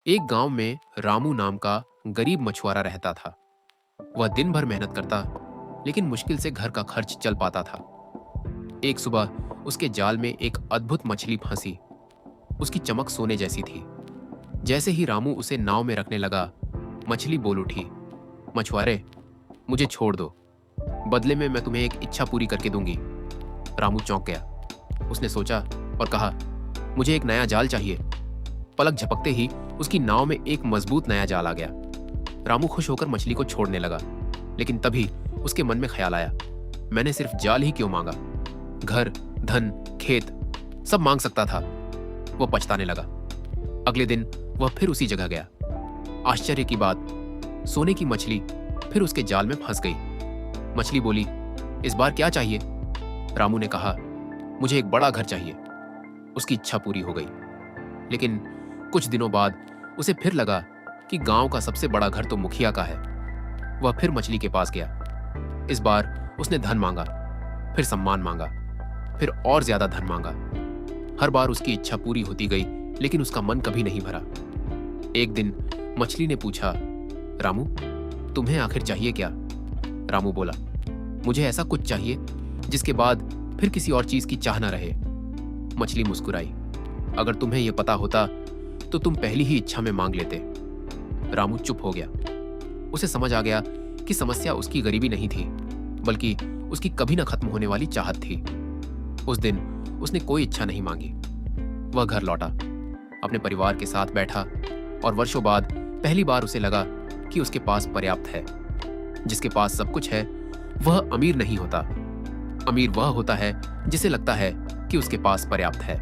एक गांव में रामू नाम का गरीब मछुआरा रहता था। वह दिन भर मेहनत करता, लेकिन मुश्किल से घर का खर्च चल पाता था। एक सुबह उसके जाल में एक अद्भुत मछली फंसी। उसकी चमक सोने जैसी थी। जैसे ही रामू उसे नाव में रखने लगा, मछली बोल उठी, मछुआरे, मुझे छोड़ दो। बदले में मैं तुम्हें एक इच्छा पूरी करके दूंगी। रामू चौंक गया। उसने सोचा और कहा, मुझे एक नया जाल चाहिए। पलक झपकते ही उसकी नाव में एक मजबूत नया जाल आ गया। रामू खुश होकर मछली को छोड़ने लगा, लेकिन तभी उसके मन में ख्याल आया, मैंने सिर्फ जाल ही क्यों मांगा? घर, धन, खेत सब मांग सकता था। वो पछताने लगा। अगले दिन वह फिर उसी जगह गया। आश्चर्य की बात, सोने की मछली फिर उसके जाल में फंस गई। मछली बोली, इस बार क्या चाहिए? रामू ने कहा, मुझे एक बड़ा घर चाहिए। उसकी इच्छा पूरी हो गई। लेकिन कुछ दिनों बाद उसे फिर लगा कि गांव का सबसे बड़ा घर तो मुखिया का है। वह फिर मछली के पास गया। इस बार उसने धन मांगा, फिर सम्मान मांगा, फिर और ज्यादा धन मांगा। हर बार उसकी इच्छा पूरी होती गई, लेकिन उसका मन कभी नहीं भरा। एक दिन मछली ने पूछा, रामू, तुम्हें आखिर चाहिए क्या? रामू बोला, मुझे ऐसा कुछ चाहिए जिसके बाद फिर किसी और चीज की चाह न रहे। मछली मुस्कुराई, अगर तुम्हें यह पता होता तो तुम पहली ही इच्छा में मांग लेते। रामू चुप हो गया। उसे समझ आ गया कि समस्या उसकी गरीबी नहीं थी, बल्कि उसकी कभी न खत्म होने वाली चाहत थी। उस दिन उसने कोई इच्छा नहीं मांगी। वह घर लौटा, अपने परिवार के साथ बैठा, और वर्षों बाद पहली बार उसे लगा कि उसके पास पर्याप्त है। जिसके पास सब कुछ है वह अमीर नहीं होता। अमीर वह होता है जिसे लगता है कि उसके पास पर्याप्त है।